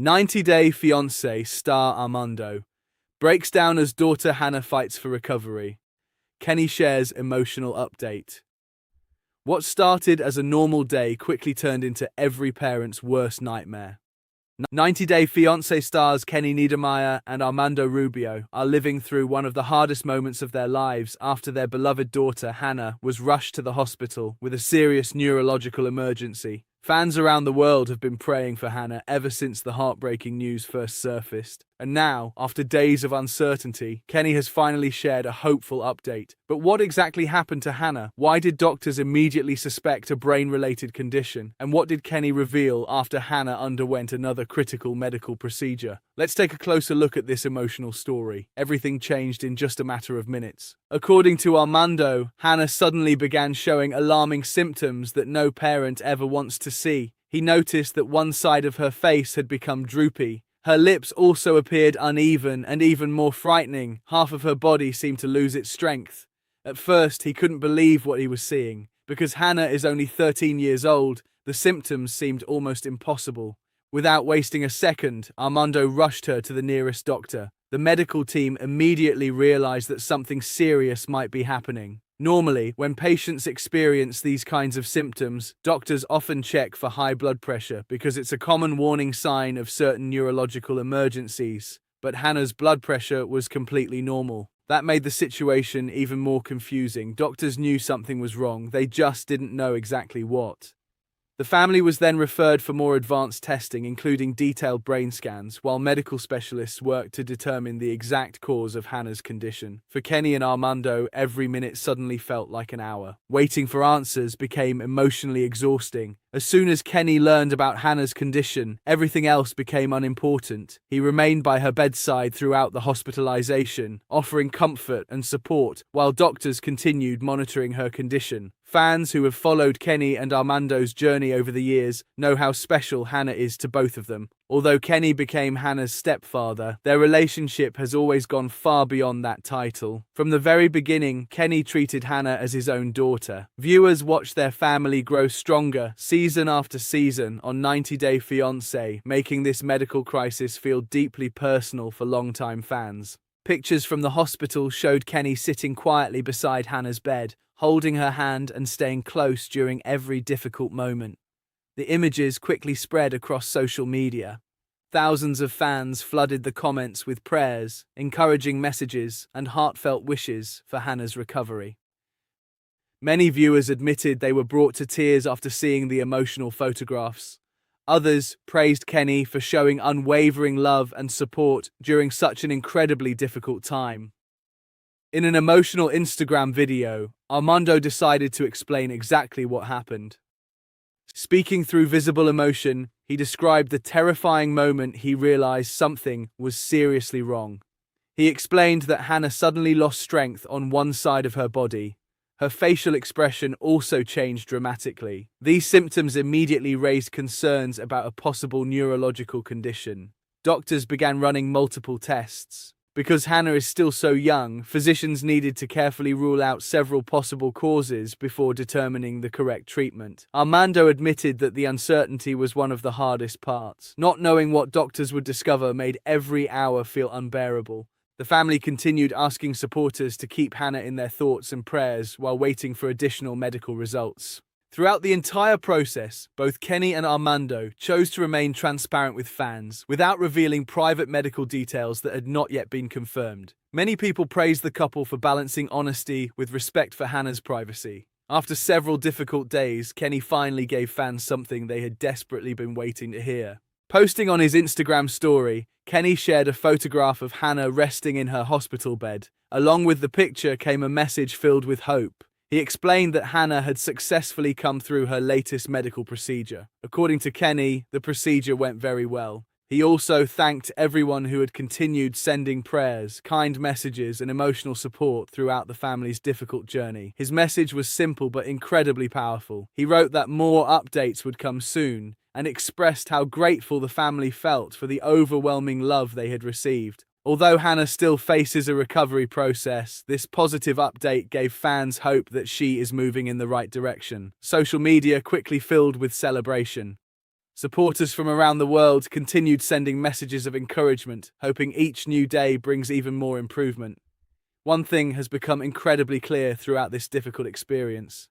90-Day Fiancé star Armando breaks down as daughter Hannah fights for recovery. Kenny shares emotional update. What started as a normal day quickly turned into every parent's worst nightmare. 90-Day Fiancé stars Kenny Niedermeier and Armando Rubio are living through one of the hardest moments of their lives after their beloved daughter Hannah was rushed to the hospital with a serious neurological emergency. Fans around the world have been praying for Hannah ever since the heartbreaking news first surfaced. And now, after days of uncertainty, Kenny has finally shared a hopeful update. But what exactly happened to Hannah? Why did doctors immediately suspect a brain-related condition? And what did Kenny reveal after Hannah underwent another critical medical procedure? Let's take a closer look at this emotional story. Everything changed in just a matter of minutes. According to Armando, Hannah suddenly began showing alarming symptoms that no parent ever wants to see. He noticed that one side of her face had become droopy. Her lips also appeared uneven and even more frightening. Half of her body seemed to lose its strength. At first, he couldn't believe what he was seeing. Because Hannah is only 13 years old, the symptoms seemed almost impossible. Without wasting a second, Armando rushed her to the nearest doctor. The medical team immediately realized that something serious might be happening. Normally, when patients experience these kinds of symptoms, doctors often check for high blood pressure because it's a common warning sign of certain neurological emergencies. But Hannah's blood pressure was completely normal. That made the situation even more confusing. Doctors knew something was wrong, they just didn't know exactly what. The family was then referred for more advanced testing, including detailed brain scans, while medical specialists worked to determine the exact cause of Hannah's condition. For Kenny and Armando, every minute suddenly felt like an hour. Waiting for answers became emotionally exhausting. As soon as Kenny learned about Hannah's condition, everything else became unimportant. He remained by her bedside throughout the hospitalization, offering comfort and support, while doctors continued monitoring her condition. Fans who have followed Kenny and Armando's journey over the years know how special Hannah is to both of them. Although Kenny became Hannah's stepfather, their relationship has always gone far beyond that title. From the very beginning, Kenny treated Hannah as his own daughter. Viewers watched their family grow stronger season after season on 90-Day Fiancé, making this medical crisis feel deeply personal for longtime fans. Pictures from the hospital showed Kenny sitting quietly beside Hannah's bed, holding her hand and staying close during every difficult moment. The images quickly spread across social media. Thousands of fans flooded the comments with prayers, encouraging messages, and heartfelt wishes for Hannah's recovery. Many viewers admitted they were brought to tears after seeing the emotional photographs. Others praised Kenny for showing unwavering love and support during such an incredibly difficult time. In an emotional Instagram video, Armando decided to explain exactly what happened. Speaking through visible emotion, he described the terrifying moment he realized something was seriously wrong. He explained that Hannah suddenly lost strength on one side of her body. Her facial expression also changed dramatically. These symptoms immediately raised concerns about a possible neurological condition. Doctors began running multiple tests. Because Hannah is still so young, physicians needed to carefully rule out several possible causes before determining the correct treatment. Armando admitted that the uncertainty was one of the hardest parts. Not knowing what doctors would discover made every hour feel unbearable. The family continued asking supporters to keep Hannah in their thoughts and prayers while waiting for additional medical results. Throughout the entire process, both Kenny and Armando chose to remain transparent with fans, without revealing private medical details that had not yet been confirmed. Many people praised the couple for balancing honesty with respect for Hannah's privacy. After several difficult days, Kenny finally gave fans something they had desperately been waiting to hear. Posting on his Instagram story, Kenny shared a photograph of Hannah resting in her hospital bed. Along with the picture came a message filled with hope. He explained that Hannah had successfully come through her latest medical procedure. According to Kenny, the procedure went very well. He also thanked everyone who had continued sending prayers, kind messages, and emotional support throughout the family's difficult journey. His message was simple but incredibly powerful. He wrote that more updates would come soon, and expressed how grateful the family felt for the overwhelming love they had received. Although Hannah still faces a recovery process, this positive update gave fans hope that she is moving in the right direction. Social media quickly filled with celebration. Supporters from around the world continued sending messages of encouragement, hoping each new day brings even more improvement. One thing has become incredibly clear throughout this difficult experience.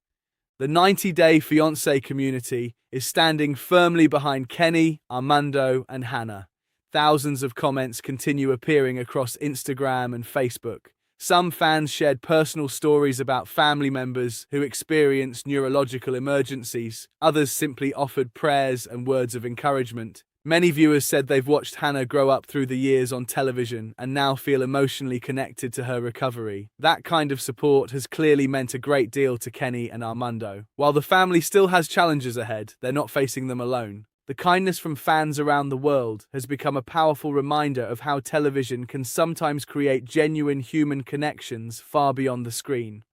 The 90-day Fiancé community is standing firmly behind Kenny, Armando, and Hannah. Thousands of comments continue appearing across Instagram and Facebook. Some fans shared personal stories about family members who experienced neurological emergencies. Others simply offered prayers and words of encouragement. Many viewers said they've watched Hannah grow up through the years on television and now feel emotionally connected to her recovery. That kind of support has clearly meant a great deal to Kenny and Armando. While the family still has challenges ahead, they're not facing them alone. The kindness from fans around the world has become a powerful reminder of how television can sometimes create genuine human connections far beyond the screen.